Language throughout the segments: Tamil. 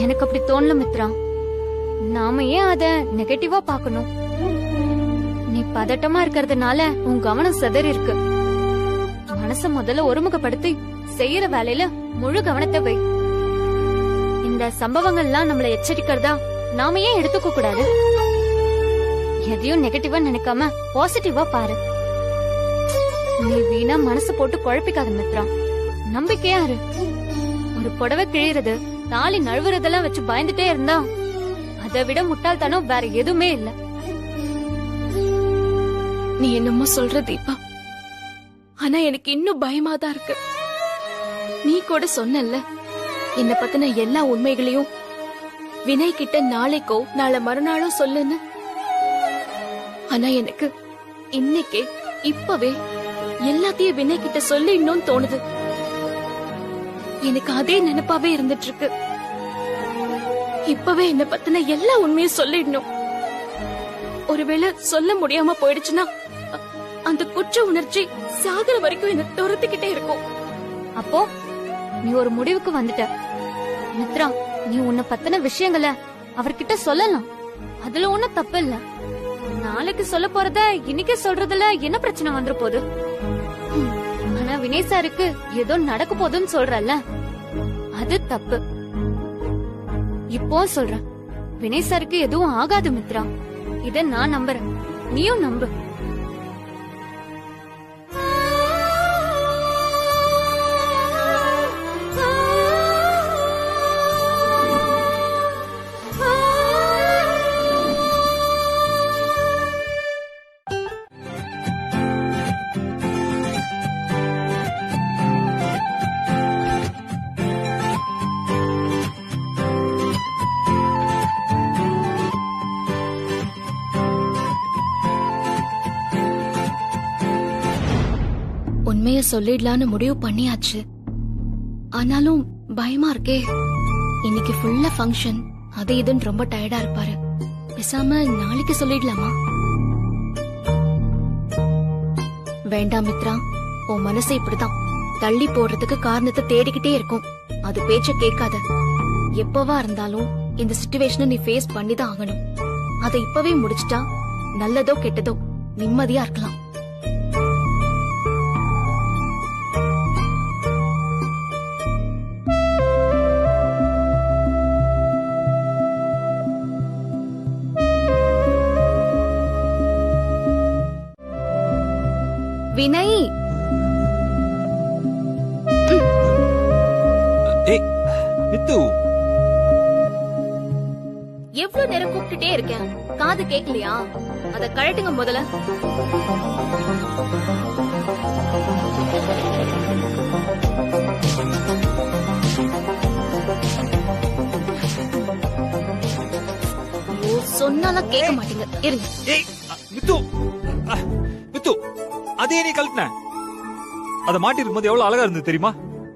எனக்கு அப்படி தோணல மித்ரா. நாம ஏன் அத நெகட்டிவா பாக்கணும்? நீ பதட்டமா இருக்கிறதுனால உன் கவனம் சிதறி இருக்கு. மனச முதல்ல ஒருமுகப்படுத்தி செய்யற வேலையில முழு கவனத்தை வை. இந்த சம்பவங்கள்லாம் நம்மள எச்சரிக்கிறதா நாம ஏன் எடுத்துக்க கூடாது? எதையும் நெகட்டிவா நினைக்காம பாசிட்டிவா பாரு. நீ வீணா மனசு போட்டு குழப்பிக்காத மித்ரா. நம்பிக்கையா இரு. ஒரு புடவை கிழிறது, தாலி நழுவுறதெல்லாம் வச்சு பயந்துட்டே இருந்தா அதை விட முட்டாள்தனம் வேற எதுவுமே இல்ல. நீ என்னமோ சொல்ற தீபா, ஆனா எனக்கு இன்னும் பயமாதான் இருக்கு. நீ கூட சொன்னல்ல, என்ன பத்தின எல்லா உண்மைகளையும் வினய் கிட்ட நாளைக்கோ நாளை மறுநாளோ சொல்லுன்னு. ஆனா எனக்கு இன்னைக்கே இப்பவே எல்லாத்தையும் வினய் கிட்ட சொல்லிடணும்னு தோணுது. எனக்கு அதே நினைப்பாவே இருந்துட்டு இருக்கு. இப்பவே என்ன பத்தின எல்லா உண்மையும் சொல்லிடணும். ஒருவேளை சொல்ல முடியாம போயிடுச்சுன்னா அந்த குற்ற உணர்ச்சி சாகர வரைக்கும் என்ன துரத்துக்கிட்டே இருக்கும். அப்போ நீ ஒரு முடிவுக்கு வந்துட்ட மித்ரா. நீ உன்னை பத்தின விஷயங்களை அவர்கிட்ட சொல்லலாம். அதுல ஒண்ணும் தப்பு இல்ல. நாளைக்கு சொல்ல போறத இன்னைக்கு சொல்றதுல என்ன பிரச்சனை வந்துரு போகுது? ஆனா வினய் சாருக்கு ஏதோ நடக்க போதுன்னு சொல்றல்ல, அது தப்பு. இப்போ சொல்றேன், வினய் சாருக்கு எதுவும் ஆகாது மித்ரா. இத நான் நம்புறேன், நீயும் நம்பு. உண்மைய சொல்லிடலான்னு முடிவு பண்ணியாச்சு. ஆனாலும் பயமா இருக்கே. இன்னைக்கு ஃபுல்லா ஃபங்க்ஷன், அது இதுன்னு ரொம்ப டயர்டா இருப்பாரு. பேசாம நாளைக்கு சொல்லிடலாமா? வேண்டாம் மித்ரா, உன் மனசு இப்படிதான் தள்ளி போடுறதுக்கு காரணத்தை தேடிக்கிட்டே இருக்கும். அது பேச்ச கேட்காத. எப்பவா இருந்தாலும் இந்த சிச்சுவேஷனை நீ ஃபேஸ் பண்ணிதான் ஆகணும். அதை இப்பவே முடிச்சிட்டா நல்லதோ கெட்டதோ நிம்மதியா இருக்கலாம். வினய், மித்து, எவ்வளவு நேரம் கூப்பிட்டுட்டே இருக்கேன், காது கேட்கலையா? அத கழட்டுங்க முதல்ல. சொன்னாலும் கேட்க மாட்டீங்க. இருங்க. மித்து, மித்து, அதே நீ கழட்டின. அத மாட்டி இருக்கும்போது எவ்வளவு அழகா இருந்தது தெரியுமா?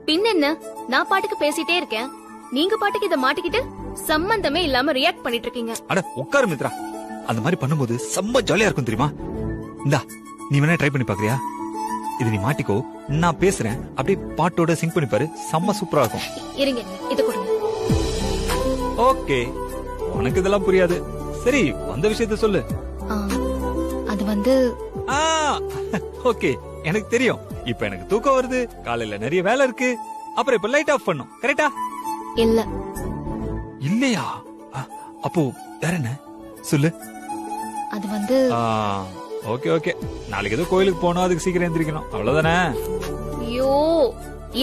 பின் என்ன, நான் பாட்டுக்கு பேசிட்டே இருக்கேன், நீங்க பாட்டுக்கு இத மாட்டிக்கிட்டு சம்பந்தமே இல்லாம ரியாக்ட் பண்ணிட்டு இருக்கீங்க. அட உட்காரு மித்ரா. அந்த மாதிரி பண்ணும்போது செம்ம ஜாலியா இருக்கும் தெரியுமா? இந்தா, நீ வேணா ட்ரை பண்ணி பாக்குறியா? இது நீ மாட்டிக்கோ, நான் பேசுறேன், அப்படியே பாட்டோட சிங்க் பண்ணி பாரு, செம்ம சூப்பரா இருக்கும். இருங்க, இது கொடுங்க. ஓகே, உனக்கு இதெல்லாம் புரியாது. சரி, வந்த விஷயத்த சொல்லு. அது வந்து ஓகே, எனக்கு தெரியும். இப்ப எனக்கு தூக்கம் வருது, காலையில நிறைய வேலை இருக்கு, அப்புறம் இப்ப லைட் ஆஃப் பண்ணும், கரெக்டா? இல்ல. இல்லையா? அப்போ வேற என்ன சொல்லு. அது வந்து ஓகே ஓகே, நாளைக்கு ஏதோ கோயிலுக்கு போகணும், அதுக்கு சீக்கிரம் எந்திரிக்கணும், அவ்வளவுதானே? ஐயோ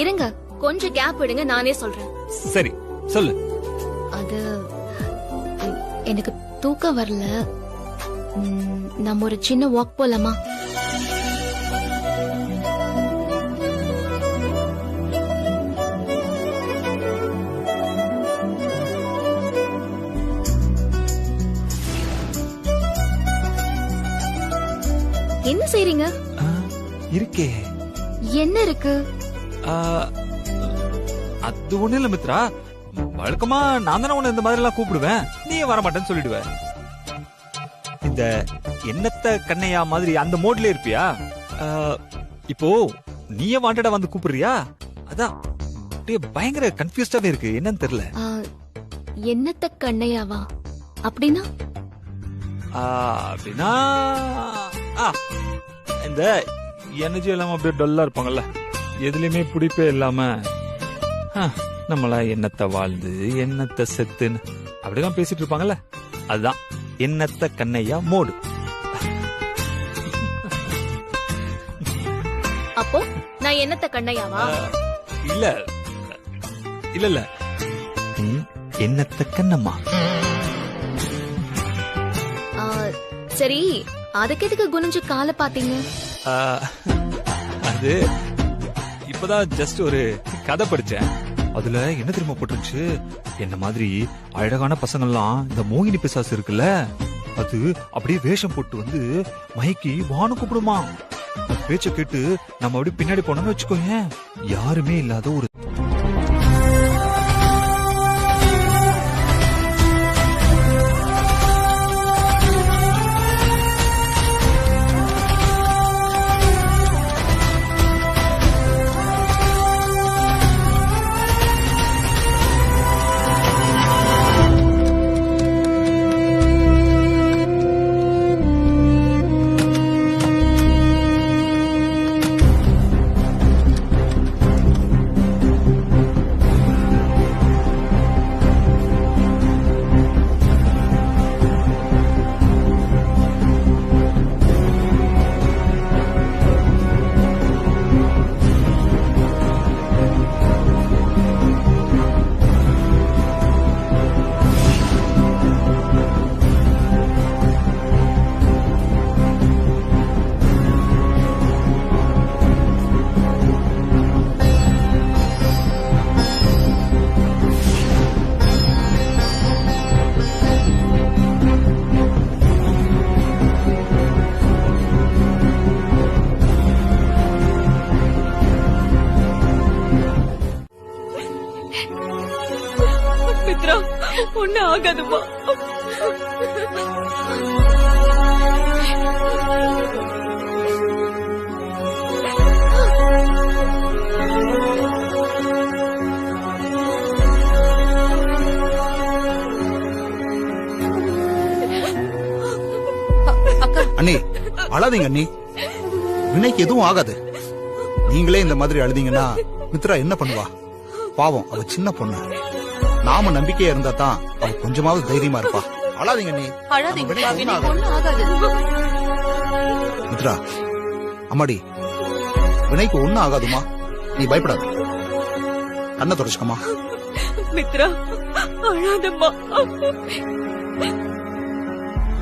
இருங்க, கொஞ்சம் கேப் விடுங்க, நானே சொல்றேன். சரி சொல்லு. அது எனக்கு தூக்கம் வரல. நம்ம ஒரு சின்ன வாக் போலாமா? என்ன செய்றீங்க? இருக்கே. என்ன இருக்கு? அது ஒண்ணு இல்ல மித்ரா, வழக்கமா நான் தானே உன்னை இந்த மாதிரி எல்லாம் கூப்பிடுவேன், நீ வர மாட்டேன்னு சொல்லிடுவ. இந்த என்னத்த கண்ணையா மாதிரி அந்த மோட்ல இருப்பியா? இப்போ நீயே வாண்டடா வந்து கூப்பிடுறியா? அதான் அப்படியே பயங்கர கன்ஃபியூஸ்டாவே இருக்கு, என்னன்னு தெரியல. என்னத்த கண்ணையாவா? அப்படின்னா அப்படின்னா இந்த எனர்ஜி இல்லாம அப்படியே டல்லா இருப்பாங்கல்ல, எதுலயுமே பிடிப்பே இல்லாம நம்மளா என்னத்த வாழ்ந்து என்னத்த செத்துன்னு அப்படிதான் பேசிட்டு இருப்பாங்கல்ல, அதுதான் என்னத்த கண்ணையா மோடு. அப்போ நான் என்னத்த கண்ணையாவா? இல்ல இல்ல இல்ல, என்னத்த கண்ணம்மா. சரி, அதுக்கு எதுக்கு குனிஞ்சு காலை பாத்தீங்க? அது இப்பதான் ஜஸ்ட் ஒரு கதை படிச்சேன். அதுல என்ன தெரியுமா போட்டுருச்சு, என்ன மாதிரி அழகான பசங்கள்லாம் இந்த மோகினி பிசாசு இருக்குல்ல, அது அப்படியே வேஷம் போட்டு வந்து மைக்கி வானு கூப்பிடுமா. பேச்ச கேட்டு நம்ம அப்படி பின்னாடி போனோம்னு வச்சுக்கோங்க, யாருமே இல்லாத ஒரு ஒண்ணு ஆகாதுமா. அண்ணி அழாதீங்க அண்ணி, வினைக்கு எதுவும் ஆகாது. நீங்களே இந்த மாதிரி அழுதீங்கன்னா மித்ரா என்ன பண்ணுவா? பாவம், அவ சின்ன பொண்ணு. நாம நம்பிக்கையா இருந்தா தான் அவ கொஞ்சமாவது தைரியமா இருப்பா. அழாதீங்க அண்ணி. மித்ரா, அம்மாடி, வினைக்கு ஒண்ணும் ஆகாதுமா, நீ பயப்படாத. கண்ணை தொடச்சுக்கமா. மித்ரா, அழாதம்மா.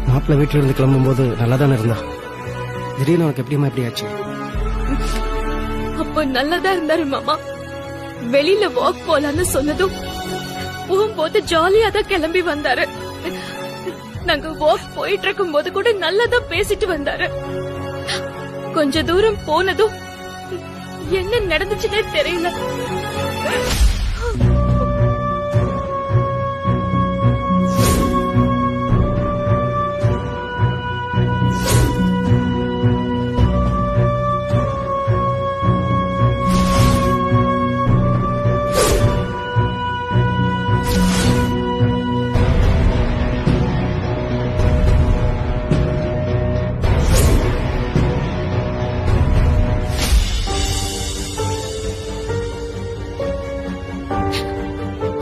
மாப்பிள்ள வீட்டுல இருந்து கிளம்பும் போது நல்லா தானே இருந்தா, திடீர்னு உனக்கு எப்படிமா எப்படி ஆச்சு? அப்ப நல்லதா இருந்தாரு மாமா. வெளியில வாக் போலான்னு சொன்னதும் போகும்போது ஜாலியா தான் கிளம்பி வந்தாரு. நாங்க வாக் போயிட்டு இருக்கும் போது கூட நல்லதா பேசிட்டு வந்தாரு. கொஞ்ச தூரம் போனதும் என்ன நடந்துச்சுன்னே தெரியல.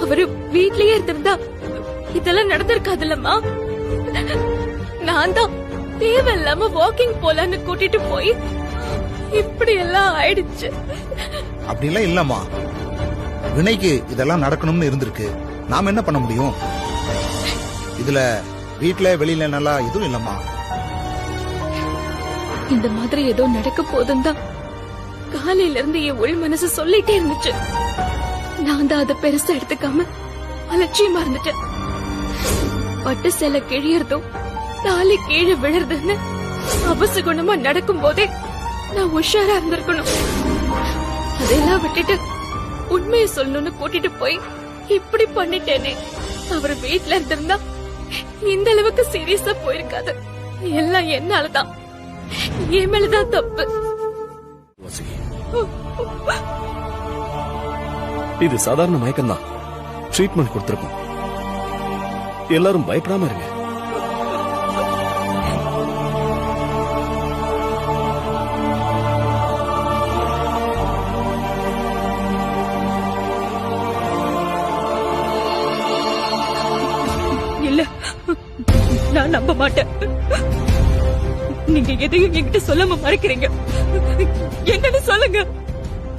அவரு வீட்லயே இருந்திருந்தா இதெல்லாம் நடந்திருக்காதுல்லம்மா. நான் தான் தேவையில்லாம வாக்கிங் போலான்னு கூட்டிட்டு போய் இப்படி எல்லாம் ஆயிடுச்சு. அப்படிலாம் இல்லம்மா, வினைக்கு இதெல்லாம் நடக்கணும்னு இருந்திருக்கு. நாம என்ன பண்ண முடியும்? இதுல வீட்டுல வெளியில நல்லா எதுவும் இல்லம்மா. இந்த மாதிரி ஏதோ நடக்க போதும் தான் காலையில இருந்து என் உள் மனசு சொல்லிட்டே இருந்துச்சு. நான் தான் அதை பெருசா எடுத்துக்காம அலட்சியமா இருந்துட்டேன். பட்டு சேலை கிழியறதும் தாலி கீழே விழுறதுன்னு அபசகுணமா நடக்கும் போதே நான் உஷாரா இருந்திருக்கணும். அதெல்லாம் விட்டுட்டு உண்மையை சொல்லணும்னு கூட்டிட்டு போய் இப்படி பண்ணிட்டேனே. அவர் வீட்டுல இருந்திருந்தா இந்த அளவுக்கு சீரியஸா போயிருக்காது. எல்லாம் என்னாலதான், என் மேலதான் தப்பு. இது சாதாரண மயக்கம் தான், ட்ரீட்மெண்ட் கொடுத்திருக்கோம். எல்லாரும் பயப்படாம இருங்க. இல்ல, நான் நம்ப மாட்டேன். நீங்க எதையும் என்கிட்ட சொல்லாம மறைக்கிறீங்க. என்னன்னு சொல்லுங்க.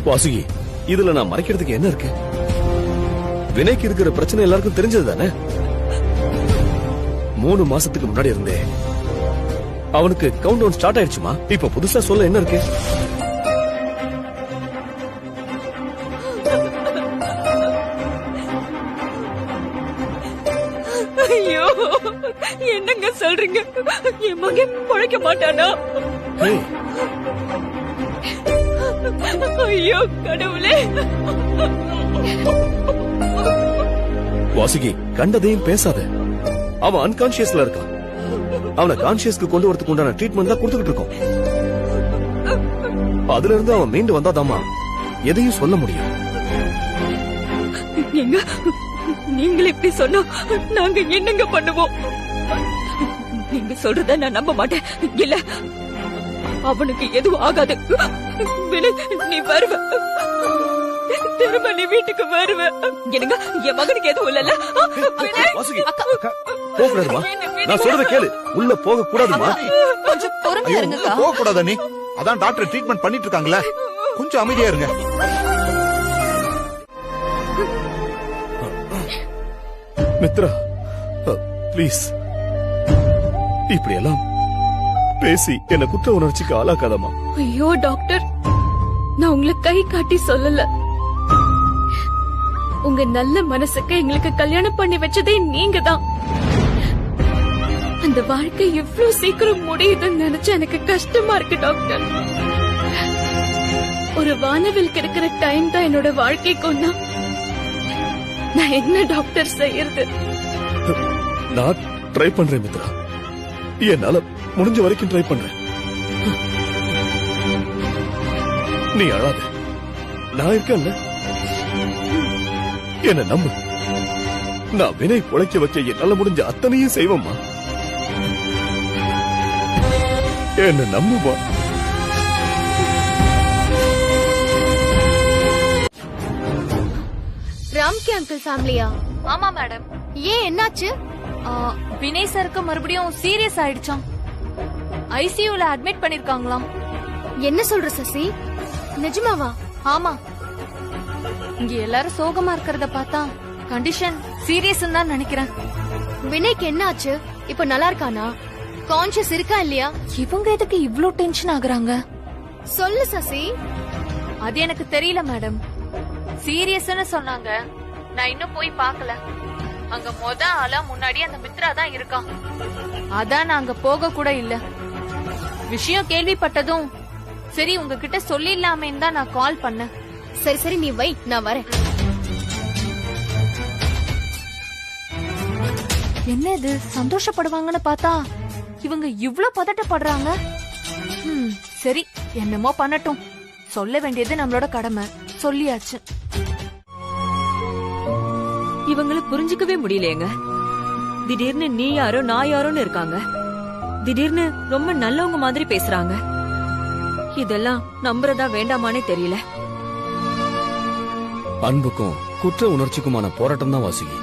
வாசுகி, இதுல நான் மறைக்கிறதுக்கு என்ன இருக்கு? வினைக்கு இருக்கிற பிரச்சனை எல்லாருக்கும் தெரிஞ்சது தானே? 3 மாசத்துக்கு முன்னாடி இருந்தே அவனுக்கு கவுண்ட் டவுன் ஸ்டார்ட் ஆயிடுச்சுமா. இப்ப புதுசா சொல்ல என்ன இருக்கு? ஐயோ, என்னங்க சொல்றீங்க? என் மகன் பிழைக்க மாட்டானா? ஏய், ஐயோ கடவுளே. வாசுகி, கண்டதையும் பேசாத. அவன் அன்கான்சியஸ்ல இருக்கான். அவனை கான்சியஸ்க்கு கொண்டு வரதுக்கு உண்டான ட்ரீட்மெண்ட் தான் கொடுத்துக்கிட்டு இருக்கோம். அதுல இருந்து அவன் மீண்டு வந்தாதாமா எதையும் சொல்ல முடியும். எங்க நீங்க இப்படி சொன்னா நாங்க என்னங்க பண்ணுவோம்? நீங்க சொல்றத நான் நம்ப மாட்டேன். இல்ல, அவனுக்கு எதுவும் ஆகாது. நீ வருவ, திரும்ப நீ வீட்டுக்கு வருவ. என்னங்க, என் மகனுக்கு எதுவும் இல்லல்ல? வாசுகி, போகக்கூடாதுமா. நான் சொல்றத கேளு. உள்ள போக கூடாதுமா. கொஞ்சம் பொறுமையா இருங்கக்கா. போக கூடாதா நீ? அதான் டாக்டர் ட்ரீட்மெண்ட் பண்ணிட்டு இருக்காங்களே, கொஞ்சம் அமைதியா இருங்க. மித்ரா, ப்ளீஸ் இப்படி எல்லாம் பேசி என்ன குற்ற உணர்ச்சிக்கு ஆளாக்காதமா. ஐயோ டாக்டர், நான் உங்களை கை காட்டி சொல்லல. உங்க நல்ல மனசுக்கு எங்களுக்கு கல்யாணம் பண்ணி வச்சதே நீங்க தான். அந்த வாழ்க்கை இவ்ளோ சீக்கிரம் முடியுதுன்னு நினைச்சு எனக்கு கஷ்டமா இருக்கு டாக்டர். ஒரு வானவில் கிடைக்கிற டைம் தான் என்னோட வாழ்க்கைக்கு ஒண்ணா. நான் என்ன டாக்டர் செய்யறது? நான் ட்ரை பண்றேன் மித்ரா. என்னால முடிஞ்ச வரைக்கும் ட்ரை பண்றேன். நீ அழாத, நான் இருக்கேன்ல. என்ன நம்பு. நான் வினை பொழைக்க வைக்க என்னால முடிஞ்ச அத்தனையும் செய்வோம்மா. என்ன நம்புமா. ராம்கி அங்கிள் ஃபேமிலியா? ஆமா மேடம். ஏன், என்னாச்சு? வினய் சருக்கு மறுபடியும் சீரியஸ் ஆயிடுச்சாம். ஐசியூல அட்மிட் பண்ணிருக்காங்களாம். என்ன சொல்ற சசி? நிஜமாவா? ஆமா. இங்க எல்லாரும் சோகமா இருக்கிறத பார்த்தா கண்டிஷன் சீரியஸ் தான் நினைக்கிறேன். வினய்க்கு என்ன ஆச்சு? இப்ப நல்லா இருக்கானா? கான்ஷியஸ் இருக்கா இல்லையா? இவங்க எதுக்கு இவ்ளோ டென்ஷன் ஆகுறாங்க? சொல்லு சசி. அது எனக்கு தெரியல மேடம். சீரியஸ்னு சொன்னாங்க. நான் இன்னும் போய் பார்க்கல. அங்க ஆளா முன்னாடி அந்த மித்ரா தான் இருக்கான். அதான் நான் அங்க போக கூட இல்ல. விஷயம் கேள்விப்பட்டதும் சரி உங்ககிட்ட சொல்லிடலாமேன்னு தான் நான் கால் பண்ணேன். சரி சரி, நீ வை, நான் வரேன். என்ன இது, சந்தோஷப்படுவாங்கன்னு பார்த்தா இவங்க இவ்ளோ பதட்டப்படுறாங்க. சரி, என்னமோ பண்ணட்டும். சொல்ல வேண்டியது நம்மளோட கடமை. சொல்லியாச்சு. இவங்கள புரிஞ்சுக்கவே முடியலையேங்க. திடீர்னு நீ யாரோ நான் யாரோன்னு இருக்காங்க. திடீர்னு ரொம்ப நல்லவங்க மாதிரி பேசுறாங்க. இதெல்லாம் நம்புறதா வேண்டாமானே தெரியல. அன்புக்கும் குற்ற உணர்ச்சிக்குமான போராட்டம் தான் வாசுகி.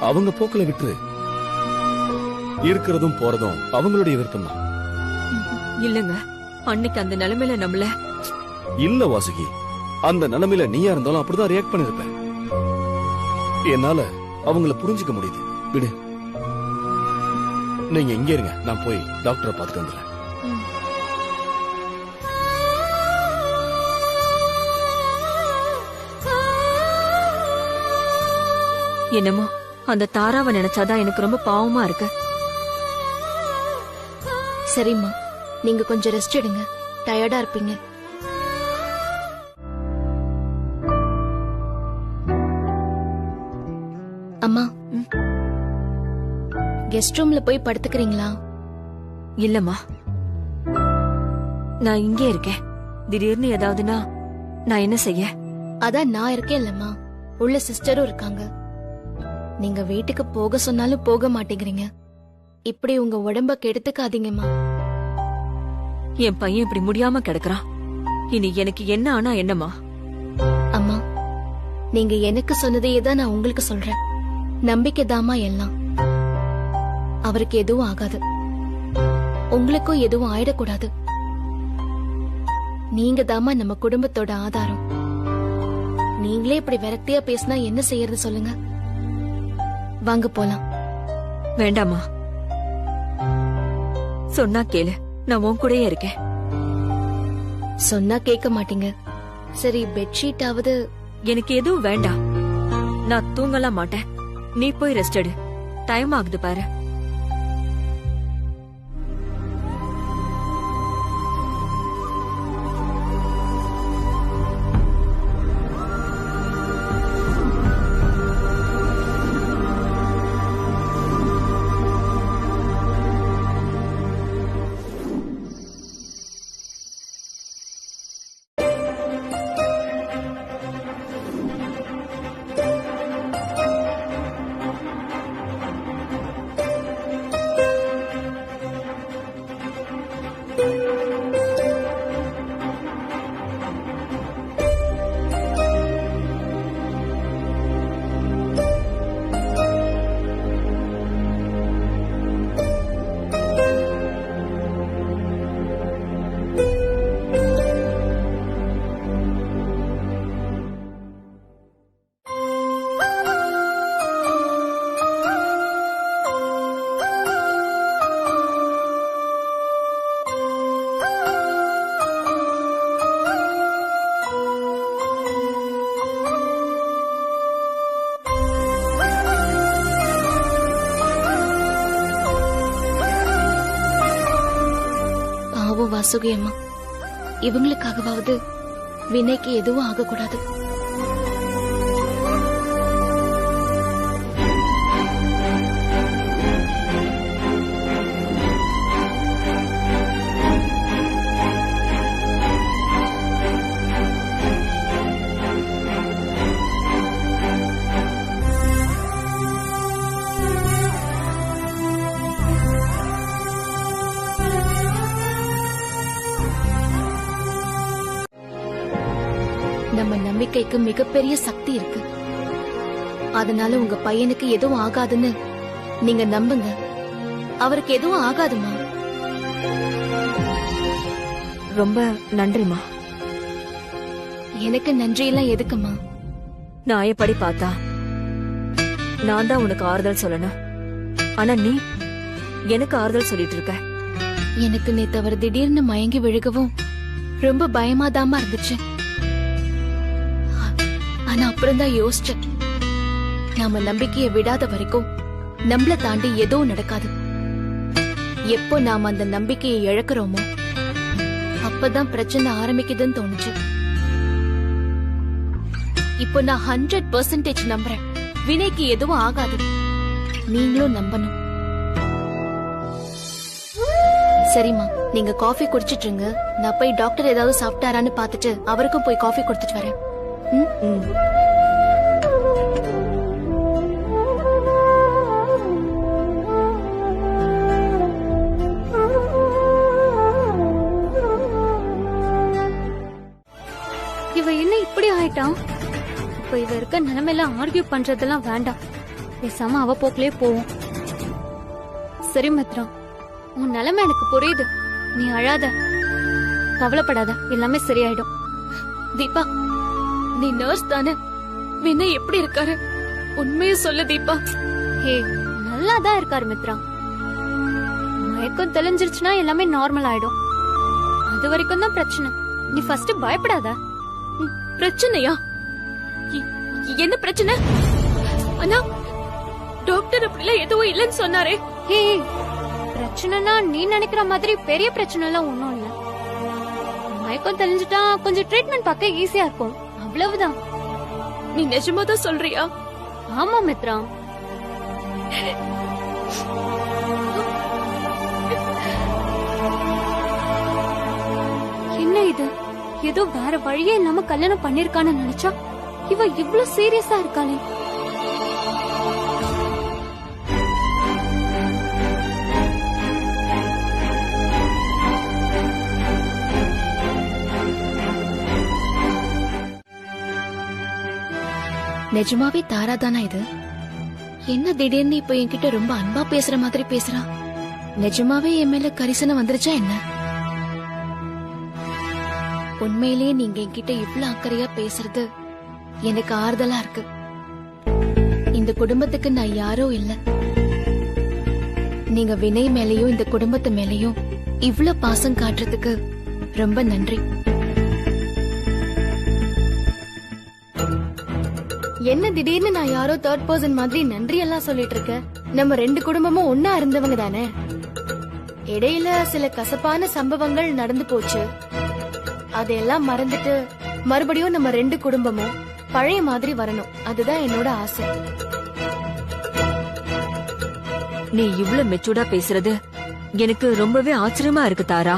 அவங்க போக்குல விட்டுரு. இருக்கிறதும் போறதும் அவங்களுடைய விருப்பம் தான். இல்லங்க, அன்னைக்கு அந்த நிலைமையில நம்மள. இல்ல வாசுகி, அந்த நிலைமையில நீயா இருந்தாலும் அப்படிதான் ரியாக்ட் பண்ணிருப்ப. என்னால அவங்கள புரிஞ்சுக்க முடியுது. விடு, நீங்க இங்க இருங்க. நான் போய் டாக்டரை பார்த்துட்டு வந்துடுறேன். என்னமோ அந்த தாராவை நினைச்சாதான் எனக்கு ரொம்ப பாவமா இருக்கு. சரிம்மா, நீங்க கொஞ்சம் ரெஸ்ட் எடுங்க. டயர்டா இருப்பீங்க. அம்மா, கெஸ்ட் ரூம்ல போய் படுத்துக்கிறீங்களா? இல்லம்மா, நான் இங்கே இருக்கேன். திடீர்னு ஏதாவதுனா நான் என்ன செய்ய? அதான் நான் இருக்கேன் இல்லம்மா. உள்ள சிஸ்டரும் இருக்காங்க. நீங்க வீட்டுக்கு போக சொன்னாலும் போக மாட்டேங்கிறீங்க. இப்படி உங்க உடம்ப கெடுத்துக்காதீங்கம்மா. என் பையன் இப்படி முடியாம கிடக்குறான். இனி எனக்கு என்ன ஆனா என்னம்மா? அம்மா, நீங்க எனக்கு சொன்னதையே தான் நான் உங்களுக்கு சொல்றேன். நம்பிக்கைதாம்மா எல்லாம். அவருக்கு எதுவும் ஆகாது, உங்களுக்கும் எதுவும் ஆயிடக்கூடாது. நீங்க தாமா நம்ம குடும்பத்தோட ஆதாரம். நீங்களே இப்படி விரக்தியா பேசினா என்ன செய்யறது சொல்லுங்க. வாங்க போலாம். வேண்டாமா, சொன்னா கேளு, நான் உன் கூடயே இருக்கேன். சொன்னா கேட்க மாட்டீங்க. சரி, பெட்ஷீட் ஆவது. எனக்கு எதுவும் வேண்டாம். நான் தூங்கலாம் மாட்டேன். நீ போய் ரெஸ்ட் எடு. டைம் ஆகுது பாரு. வாசுகி அம்மா, இவங்களுக்காகவாவது வினைக்கு எதுவும் ஆகக்கூடாது. நம்ம நம்பிக்கைக்கு மிகப்பெரிய சக்தி இருக்கு. அதனால உங்க பையனுக்கு எதுவும் ஆகாதுன்னு நீங்க நம்புங்க. அவருக்கு எதுவும் ஆகாதுமா. ரொம்ப நன்றிமா. எனக்கு நன்றி எல்லாம் எதுக்குமா? நான் எப்படி பார்த்தா நான் தான் உனக்கு ஆறுதல் சொல்லணும். ஆனா நீ எனக்கு ஆறுதல் சொல்லிட்டு இருக்க. எனக்கு நேத்து அவர் திடீர்னு மயங்கி விழுகவும் ரொம்ப பயமாதாமா இருந்துச்சு. ஆனா அப்புறம் தான் யோசிச்சேன், நாம நம்பிக்கையை விடாத வரைக்கும் நம்மள தாண்டி எதுவும் நடக்காது. எப்போ நாம அந்த நம்பிக்கையை இழக்கிறோமோ அப்பதான் பிரச்சனை ஆரம்பிக்குதுன்னு தோணுச்சு. இப்போ நான் 100% நம்புறேன், வினைக்கு எதுவும் ஆகாது. நீங்களும் நம்பணும். சரிம்மா, நீங்க காஃபி குடிச்சிட்டு இருங்க. நான் போய் டாக்டர் ஏதாவது சாப்பிட்டாரான்னு பாத்துட்டு அவருக்கும் போய் காஃபி கொடுத்துட்டு வரேன். இவ என்ன இப்படி ஆயிட்டான்? இப்ப இவ இருக்க நிலைமையெல்லாம் ஆர்கியூ பண்றதெல்லாம் வேண்டாம். பேசாம அவ போக்கிலே போவோம். சரி மித்ரா, உன் நிலைமை எனக்கு புரியுது. நீ அழாத, கவலைப்படாத, எல்லாமே சரியாயிடும். தீபா, நீ நர்ஸ் தானே? வினய் எப்படி இருக்காரு? உண்மையை சொல்லு தீபா. ஹே, நல்லாதான் இருக்காரு மித்ரா. மயக்கம் தெளிஞ்சிருச்சுன்னா எல்லாமே நார்மல் ஆயிடும். அது வரைக்கும் தான் பிரச்சனை. நீ ஃபர்ஸ்ட் பயப்படாத. பிரச்சனையா? என்ன பிரச்சனை? அண்ணா, டாக்டர் அப்படிலாம் எதுவும் இல்லைன்னு சொன்னாரே. ஹே, பிரச்சனைனா நீ நினைக்கிற மாதிரி பெரிய பிரச்சனை எல்லாம் ஒண்ணும் இல்ல. மயக்கம் தெளிஞ்சிட்டா கொஞ்சம் ட்ரீட்மெண்ட் பார்க்க ஈஸியா இருக்கும், அவ்வளவுதான். நீ நிஜமா தான் சொல்றியா? ஆமா மித்ரா. என்ன இது? ஏதோ வேற வழியே இல்லாம கல்யாணம் பண்ணிருக்கான்னு நினைச்சா இவ இவ்ளோ சீரியஸா இருக்காளே. நிஜமாவே தாரா தானா இது? என்ன திடீர்னு இப்ப என்கிட்ட ரொம்ப அன்பா பேசுற மாதிரி பேசுறா? நிஜமாவே என் மேல கரிசனம் வந்துருச்சா என்ன? உண்மையிலேயே நீங்க என்கிட்ட இவ்ளோ அக்கறையா பேசுறது எனக்கு ஆறுதலா இருக்கு. இந்த குடும்பத்துக்கு நான் யாரோ இல்ல. நீங்க வினய் மேலயும் இந்த குடும்பத்து மேலயும் இவ்ளோ பாசம் காட்டுறதுக்கு ரொம்ப நன்றி. என்ன திடீர்னு நான் யாரோ தேர்ட் பர்சன் மாதிரி நன்றி எல்லாம் சொல்லிட்டு இருக்க? நம்ம ரெண்டு குடும்பமும் ஒன்னா இருந்தவங்க தானே. இடையில சில கசப்பான சம்பவங்கள் நடந்து போச்சு. அதையெல்லாம் மறந்துட்டு மறுபடியும் நம்ம ரெண்டு குடும்பமும் பழைய மாதிரி வரணும். அதுதான் என்னோட ஆசை. நீ இவ்ளோ மெச்சூர்டா பேசுறது எனக்கு ரொம்பவே ஆச்சரியமா இருக்கு தாரா.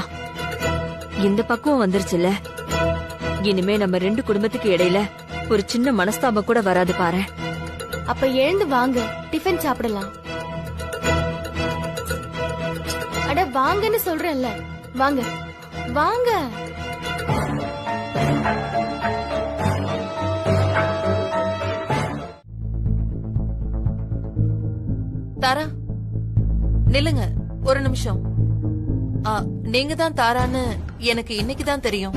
இந்த பக்கம் வந்துருச்சுல, இனிமே நம்ம ரெண்டு குடும்பத்துக்கு இடையில ஒரு சின்ன மனஸ்தாபம் கூட வராது பாரு. அப்ப எழுந்து வாங்க, டிஃபன் சாப்பிடலாம். அட வாங்கன்னு சொல்றேன்ல, வாங்க வாங்க. தாரா, நில்லுங்க ஒரு நிமிஷம். நீங்க தான் தாரான்னு எனக்கு இன்னைக்குதான் தெரியும்.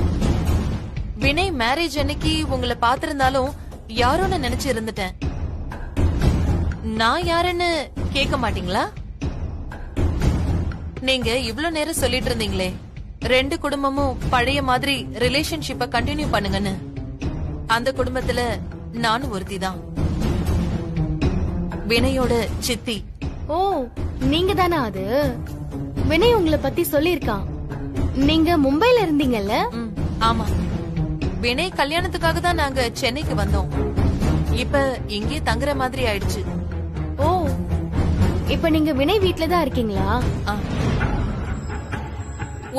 வினய் மேரேஜ் அன்னைக்கு உங்களை பாத்திருந்தாலும் யாரோன்னு நினைச்சு இருந்துட்டேன். நான் யாருன்னு கேட்க மாட்டீங்களா? நீங்க இவ்ளோ நேரம் சொல்லிட்டு இருந்தீங்களே, ரெண்டு குடும்பமும் பழைய மாதிரி ரிலேஷன்ஷிப்ப கண்டினியூ பண்ணுங்கன்னு. அந்த குடும்பத்துல நானும் ஒருத்தி தான், வினயோட சித்தி. ஓ, நீங்க தானா அது? வினய் உங்களை பத்தி சொல்லிருக்கான். நீங்க மும்பைல இருந்தீங்கல்ல? ஆமா, வினய் கல்யாணத்துக்காக தான் நாங்க சென்னைக்கு வந்தோம். இப்ப இங்கே தங்குற மாதிரி ஆயிடுச்சு. ஓ, இப்ப நீங்க வினய் வீட்ல தான் இருக்கீங்களா?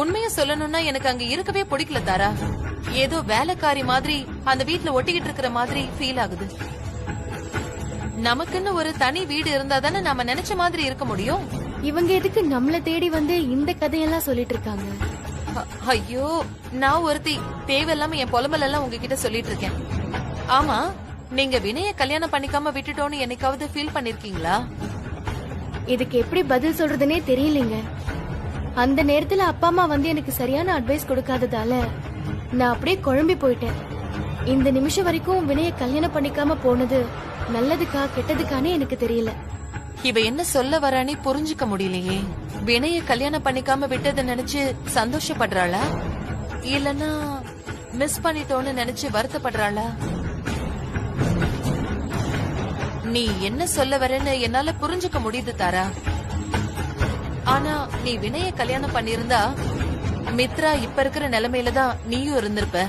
உண்மையா சொல்லணும்னா எனக்கு அங்க இருக்கவே பிடிக்கல தாரா. ஏதோ வேலைக்காரி மாதிரி அந்த வீட்ல ஒட்டிக்கிட்டு இருக்கிற மாதிரி ஃபீல் ஆகுது. நமக்குன்னு ஒரு தனி வீடு இருந்தா தானே நாம நினைச்ச மாதிரி இருக்க முடியும். இவங்க எதுக்கு நம்மள தேடி வந்து இந்த கதையெல்லாம் சொல்லிட்டு இருக்காங்க? ஐயோ, நான் ஒருத்தி தேவையில்லாம என் புலம்பல் எல்லாம் உங்ககிட்ட சொல்லிட்டு இருக்கேன். ஆமா, நீங்க வினய கல்யாணம் பண்ணிக்காம விட்டுட்டோன்னு என்னைக்காவது ஃபீல் பண்ணிருக்கீங்களா? இதுக்கு எப்படி பதில் சொல்றதுன்னே தெரியலங்க. அந்த நேரத்துல அப்பா அம்மா வந்து எனக்கு சரியான அட்வைஸ் கொடுக்காததால நான் அப்படியே குழம்பி போயிட்டேன். இந்த நிமிஷம் வரைக்கும் வினய கல்யாணம் பண்ணிக்காம போனது நல்லதுக்கா கெட்டதுக்கானே எனக்கு தெரியல. இவ என்ன சொல்ல வரானே புரிஞ்சுக்க முடியலையே. வினய கல்யாணம் பண்ணிக்காம விட்டதை நினைச்சு சந்தோஷப்படுறாளா, இல்லன்னா மிஸ் பண்ணிட்டோன்னு நினைச்சு வருத்தப்படுறாளா? நீ என்ன சொல்ல வரேன்னு என்னால புரிஞ்சுக்க முடியுது தாரா. ஆனா நீ வினய கல்யாணம் பண்ணிருந்தா மித்ரா இப்ப இருக்கிற நிலைமையில தான் நீயும் இருந்திருப்ப.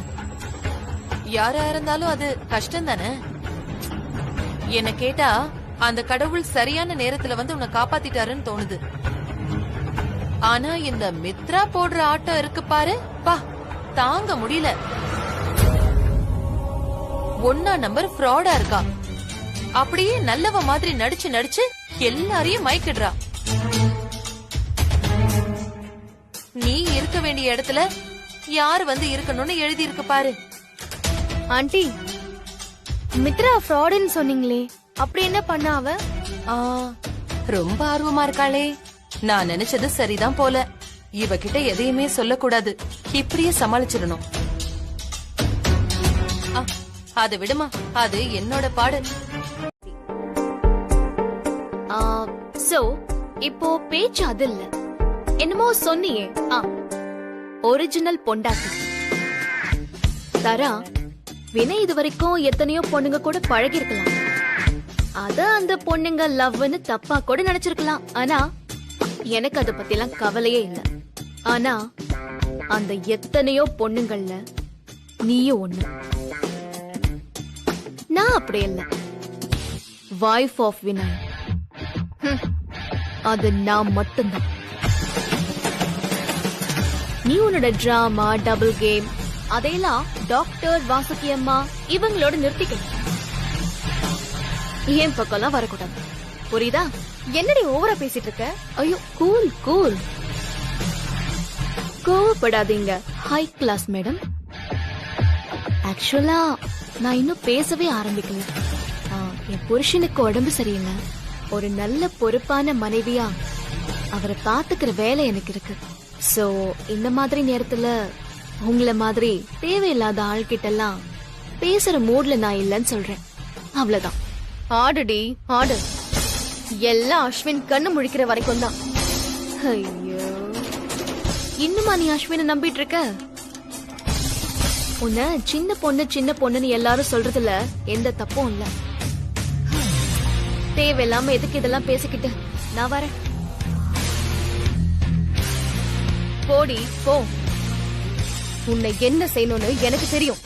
யாரா இருந்தாலும் அது கஷ்டம் தானே. என்ன கேட்டா அந்த கடவுள் சரியான நேரத்துல வந்து உன்னை காப்பாத்திட்டாருன்னு தோணுது. ஆனா இந்த மித்ரா போடுற ஆட்டம் இருக்கு பாரு, பா தாங்க முடியல. ஒன்னா நம்பர் ஃப்ராடா இருக்கா. அப்படியே நல்லவ மாதிரி நடிச்சு நடிச்சு எல்லாரையும் மயக்கிடுறா. நீ இருக்க வேண்டிய இடத்துல யார் வந்து இருக்கணும்னு எழுதி இருக்கு பாரு. ஆண்டி, மித்ரா ஃப்ராடுன்னு சொன்னீங்களே, அப்படி என்ன பண்ணா அவ? ரொம்ப ஆர்வமா இருக்காளே. நான் நினைச்சது சரிதான் போல. இவகிட்ட எதையுமே சொல்லக்கூடாது, இப்படியே சமாளிச்சிடணும். அது விடுமா, அது என்னோட பாடு. சோ இப்போ பேச்சு அது இல்ல, என்னமோ சொன்னியே, ஒரிஜினல் பொண்டாட்டி தரா. வினய் இது வரைக்கும் எத்தனையோ பொண்ணுங்க கூட பழகி இருக்கலாம். அத அந்த பொண்ணுங்க லவ்னு தப்பா கூட நினைச்சிருக்கலாம். ஆனா எனக்கு அத பத்தி எல்லாம் கவலையே இல்ல. ஆனா அந்த எத்தனையோ பொண்ணுங்கள்ல நீயும் ஒண்ணு. நான் அப்படி இல்ல. வைஃப் ஆஃப் வினய், அது நான் மட்டும்தான். நீ உன்னோட டிராமா, டபுள் கேம் அதையெல்லாம் டாக்டர் வாசுகி அம்மா இவங்களோட நிறுத்திக்கணும். ஏன் பக்கம்லாம் வரக்கூடாது, புரியுதா? என்னடி ஓவரா பேசிட்டு இருக்க? ஐயோ, கூல் கூல், கோவப்படாதீங்க ஹை கிளாஸ் மேடம். ஆக்சுவலா நான் இன்னும் பேசவே ஆரம்பிக்கல. என் புருஷனுக்கு உடம்பு சரியில்லை. ஒரு நல்ல பொறுப்பான மனைவியா அவரை பாத்துக்கிற வேலை எனக்கு இருக்கு. சோ இந்த மாதிரி நேரத்துல உங்கள மாதிரி தேவையில்லாத ஆள்கிட்ட எல்லாம் பேசுற மூட்ல நான் இல்லைன்னு சொல்றேன். அவ்வளவுதான். ஆடுடி ஆடு. எல்லாம் அஸ்வின் கண்ணு முழிக்கிற வரைக்கும் தான். ஐயோ, இன்னுமா நீ அஸ்வினை நம்பிட்டு இருக்க? உன்ன சின்ன பொண்ணுன்னு எல்லாரும் சொல்றதுல எந்த தப்பும் இல்ல. தேவையில்லாம எதுக்கு இதெல்லாம் பேசிக்கிட்டு? நான் வரேன். போடி போ. உன்னை என்ன செய்யணும்னு எனக்கு தெரியும்.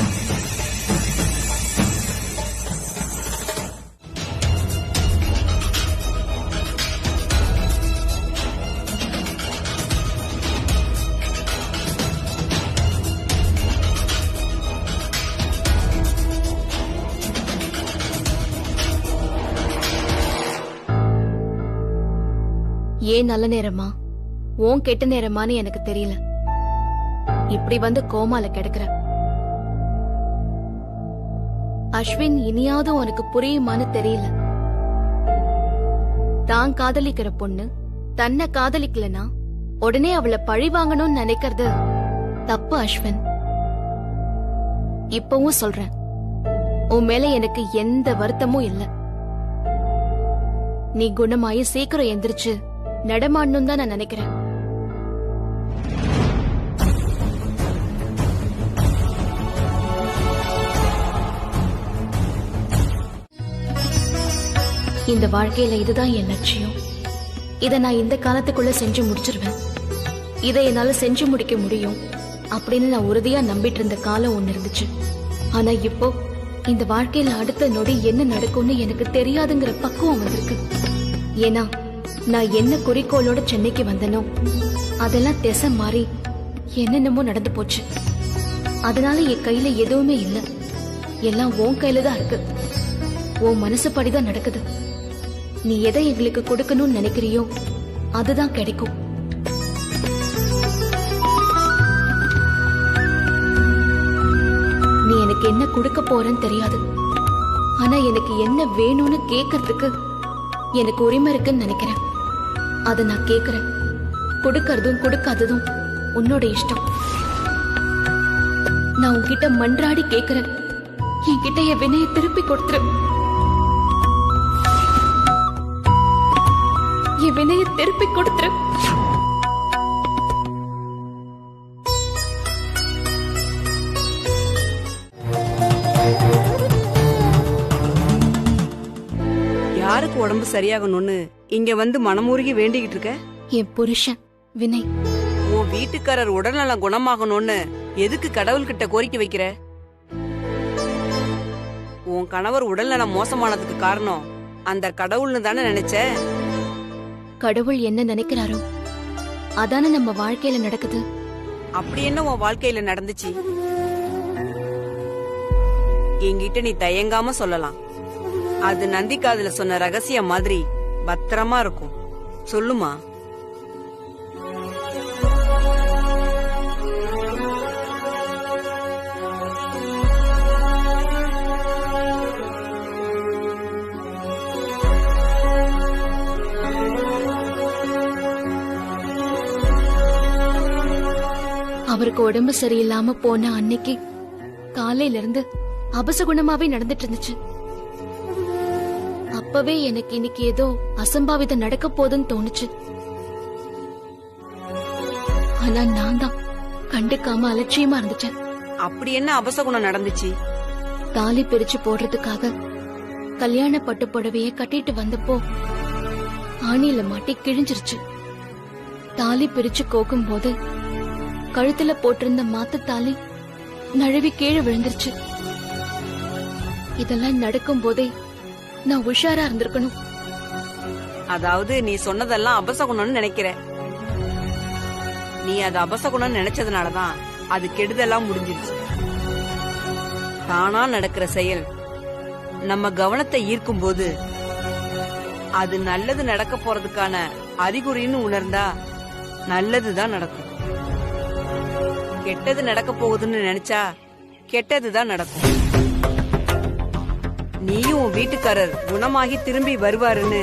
ஏன் நல்ல நேரமா உன் கெட்ட நேரமான்னு எனக்கு தெரியல. இப்படி வந்து கோமால கிடக்குற. அஸ்வின் இனியாவது உனக்கு புரியுமான்னு தெரியல. தான் காதலிக்கிற பொண்ணு தன்னை காதலிக்கலனா உடனே அவளை பழி வாங்கணும்னு நினைக்கிறது தப்பு அஸ்வின். இப்பவும் சொல்றேன், உன் மேல எனக்கு எந்த வருத்தமும் இல்ல. நீ குணமாயி சீக்கிரம் எந்திரிச்சு நடமாடணும் தான் நான் நினைக்கிறேன். இந்த வாழ்க்கையில இதுதான் என் லட்சியம். இத நான் இந்த காலத்துக்குள்ள செஞ்சு முடிச்சிருவேன். இதை என்னால செஞ்சு முடிக்க முடியும் அப்படின்னு நான் உறுதியா நம்பிட்டு இருந்த காலம் ஒண்ணு இருந்துச்சு. ஆனா இப்போ இந்த வாழ்க்கையில அடுத்த நொடி என்ன நடக்கும்னு எனக்கு தெரியாதுங்கிற பக்குவம் வந்திருக்கு. ஏன்னா நான் என்ன குறிக்கோளோட சென்னைக்கு வந்தனோ அதெல்லாம் திசை மாறி என்னென்னமோ நடந்து போச்சு. அதனால என் கையில எதுவுமே இல்ல. எல்லாம் உன் கையில தான் இருக்கு. உன் மனசுப்படிதான் நடக்குது. நீ எதை எங்களுக்கு கொடுக்கணும்னு நினைக்கிறியோ அதுதான் கிடைக்கும். நீ எனக்கு என்ன கொடுக்க போறன்னு தெரியாது. ஆனா எனக்கு என்ன வேணும்னு கேக்குறதுக்கு எனக்கு உரிமை இருக்குன்னு நினைக்கிறேன். அதை நான் கேக்குறேன். கொடுக்கறதும் கொடுக்காததும் உன்னோட இஷ்டம். நான் உன்கிட்ட மன்றாடி கேக்குறேன். என்கிட்ட என் வினையை திருப்பி கொடுத்துரு. என் வினையை திருப்பி கொடுத்துரு. யாருக்கு உடம்பு சரியாகணும்னு இங்க வந்து மனமுருகி வேண்டிக்கிட்டு இருக்க? என் புருஷன் வினய். உன் வீட்டுக்காரர் உடல்நலம் குணமாகணும்னு எதுக்கு கடவுள்கிட்ட கோரிக்கை வைக்கிற? உன் கணவர் உடல்நலம் மோசமானதுக்கு காரணம் அந்த கடவுள்னு தானே நினைச்ச? கடவுள் என்ன நினைக்கிறாரோ அதானே நம்ம வாழ்க்கையில நடக்குது. அப்படி என்ன உன் வாழ்க்கையில நடந்துச்சு? என்கிட்ட நீ தயங்காம சொல்லலாம். அது நந்திக்காதுல சொன்ன ரகசியம் மாதிரி பத்திரமா இருக்கும். சொல்லுமா. அவருக்கு உடம்பு சரியில்லாம போன அன்னைக்கு காலையில இருந்து அபசகுணமாவே நடந்துட்டு இருந்துச்சு. அப்பவே எனக்கு இன்னைக்கு ஏதோ அசம்பாவிதம் நடக்க போதுன்னு தோணுச்சு. ஆனா நான் தான் கண்டுக்காம அலட்சியமா இருந்துச்சேன். அப்படி என்ன அபசகுணம் நடந்துச்சு? தாலி பிரிச்சு போடுறதுக்காக கல்யாண பட்டு புடவைய கட்டிட்டு வந்தப்போ ஆணியில மாட்டி கிழிஞ்சிருச்சு. தாலி பிரிச்சு கோக்கும் போது கழுத்துல போட்டிருந்த மாத்து தாலி நழுவி கீழே விழுந்துருச்சு. இதெல்லாம் நடக்கும் போதே நான் உஷாரா இருந்திருக்கணும். அதாவது நீ சொன்னதெல்லாம் அபசகுணம்னு நினைக்கிற. நீ அது அபசகுணம் நினைச்சதுனாலதான் அது கெடுதெல்லாம் முடிஞ்சிருச்சு. தானா நடக்கிற செயல் நம்ம கவனத்தை ஈர்க்கும் போது அது நல்லது நடக்க போறதுக்கான அறிகுறின்னு உணர்ந்தா நல்லதுதான் நடக்கும். கெட்டது நடக்க போகுதுன்னு நினைச்சா கெட்டதுதான் நடக்கும். நீயும் உன் வீட்டுக்காரர் குணமாகி திரும்பி வருவாருன்னு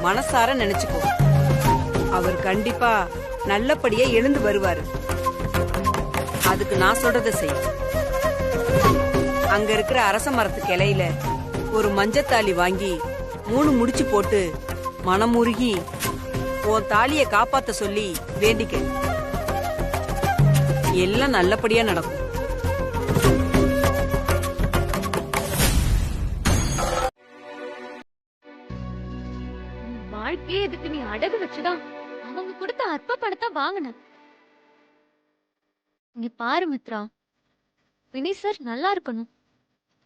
மனசார நினைச்சுக்கோ. அவர் கண்டிப்பா நல்லபடியா எழுந்து வருவாரு. அதுக்கு நான் சொல்றத செய். அங்க இருக்கிற அரச மரத்து கிளையில ஒரு மஞ்சத்தாலி வாங்கி 3 முடிச்சு போட்டு மனமுருகி உன் தாலிய காப்பாத்த சொல்லி வேண்டிக்க. எல்லாம் நல்லபடியா நடக்கும். வாழ்க்கையே இதுக்கு நீ அடகு வச்சுதான் அவங்க கொடுத்த அற்ப பணத்தை வாங்கின. நீ பாரு மித்ரா, வினய் சார் நல்லா இருக்கணும்,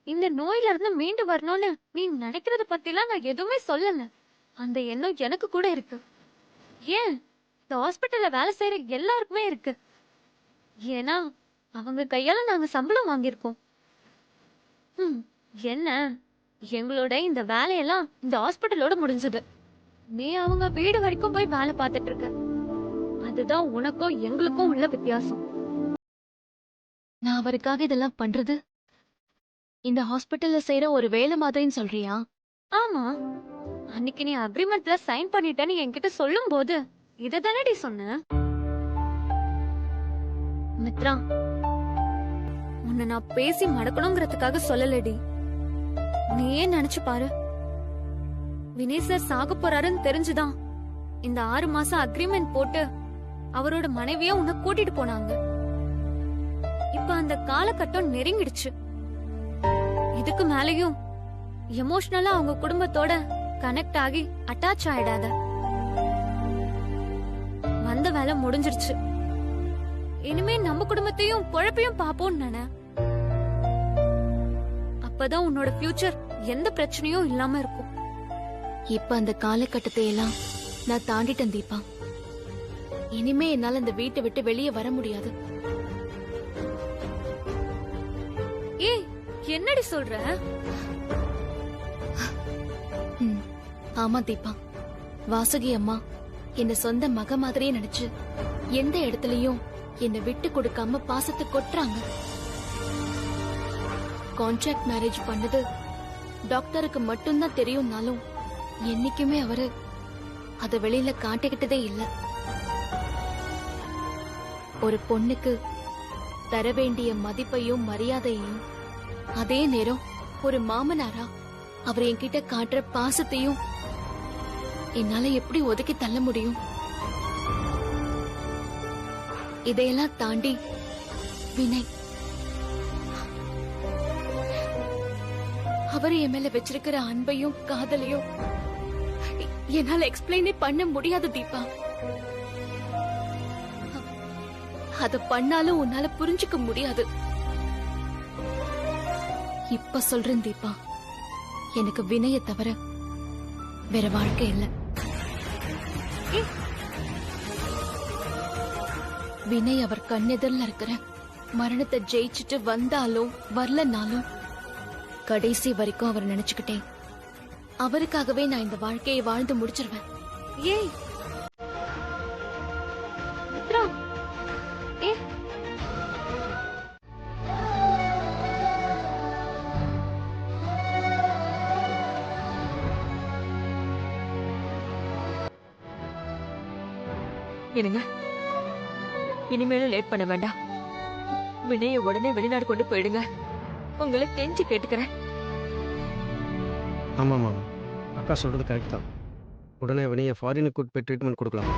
இந்த நோயில இருந்து மீண்டு வரணும்னு நீ நினைக்கிறத பத்திலாம் நான் எதுவுமே சொல்லல. அந்த எண்ணம் எனக்கு கூட இருக்கு. ஏன் இந்த ஹாஸ்பிட்டல்ல வேலை செய்யற எல்லாருக்குமே இருக்கு. ஏன்னா அவங்க கையால நாங்க சம்பளம் வாங்கியிருக்கோம். என்ன எங்களோட இந்த வேலையெல்லாம் இந்த ஹாஸ்பிட்டலோட முடிஞ்சது. நீ அவங்க வீடு வரைக்கும் போய் வேலை பார்த்துட்டு இருக்க. அதுதான் உனக்கும் எங்களுக்கும் உள்ள வித்தியாசம். நான் அவருக்காக இதெல்லாம் பண்றது இந்த ஹாஸ்பிட்டல்ல செய்யற ஒரு வேலை மாதிரின்னு சொல்றியா? ஆமா, அன்னைக்கு நீ அக்ரிமெண்ட்ல சைன் பண்ணிட்டேன்னு என்கிட்ட சொல்லும் போது இத தானடி சொன்ன. மித்ரா, உன்னை நான் பேசி மடக்கணுங்கிறதுக்காக சொல்லலடி. நீயே நினைச்சு பாரு, வினய் சார் சாக போறாருன்னு தெரிஞ்சுதான் இந்த 6 மாசம் அக்ரிமெண்ட் போட்டு அவரோட மனைவிய உன்னை கூட்டிட்டு போனாங்க. இப்ப அந்த காலகட்டம் நெருங்கிடுச்சு. இதுக்கு மேலயும் எமோஷனலா அவங்க குடும்பத்தோட கனெக்ட் ஆகி அட்டாச் ஆயிடாத. வந்த வேலை முடிஞ்சிருச்சு. இனிமே நம்ம குடும்பத்தையும் பொழப்பையும் பாப்போம்னு நினை. அப்பதான் உன்னோட ஃபியூச்சர் எந்த பிரச்சனையும் இல்லாம இருக்கும். இப்ப அந்த காலகட்டத்தை எல்லாம் நான் தாண்டிட்டேன் தீபா. இனிமே என்னால இந்த வீட்டை விட்டு வெளியே வர முடியாது. ஏய், என்னடி சொல்ற? ஆமா தீபா, வாசுகி அம்மா என்ன சொந்த மக மாதிரியே நினைச்சு எந்த இடத்துலயும் என்ன விட்டு கொடுக்காம பாசத்தை கொட்டுறாங்க. கான்ட்ராக்ட் மேரேஜ் பண்ணது டாக்டருக்கு மட்டும்தான் தெரியும்னாலும் என்னைக்குமே அவரு அத வெளியில காட்டிக்கிட்டதே இல்ல. ஒரு பொண்ணுக்கு தர வேண்டிய மதிப்பையும் மரியாதையையும் அதே நேரம் ஒரு மாமனாரா அவர் என்கிட்ட காட்டுற பாசத்தையும் என்னால எப்படி ஒதுக்கி தள்ள முடியும்? இதையெல்லாம் தாண்டி வினய் அவர் என் மேல வச்சிருக்கிற அன்பையும் காதலையும் என்னால எக்ஸ்பிளைனே பண்ண முடியாது தீபா. அத பண்ணாலும் உன்னால புரிஞ்சுக்க முடியாது. இப்ப சொல்றேன் தீபா, எனக்கு வினய தவிர வேற வாழ்க்கை இல்ல. வினய் அவர் கண்ணெதிரில் இருக்கிற மரணத்தை ஜெயிச்சுட்டு வந்தாலும் வரலனாலும் கடைசி வரைக்கும் அவர் நினைச்சுக்கிட்டேன் அவருக்காகவே நான் இந்த வாழ்க்கையை வாழ்ந்து முடிச்சிருவேன். ஏய் மித்ரா, என்னங்க, இனிமேலும் லேட் பண்ண வேண்டாம். வினய உடனே வெளிநாடு கொண்டு போயிடுங்க. உங்களை கெஞ்சி கேட்டுக்கிறேன். ஆமாம் அக்கா சொல்கிறது கரெக்ட் தான். உடனே வினையை ஃபாரினுக்கு கூட்டு போய் ட்ரீட்மெண்ட் கொடுக்கலாம்.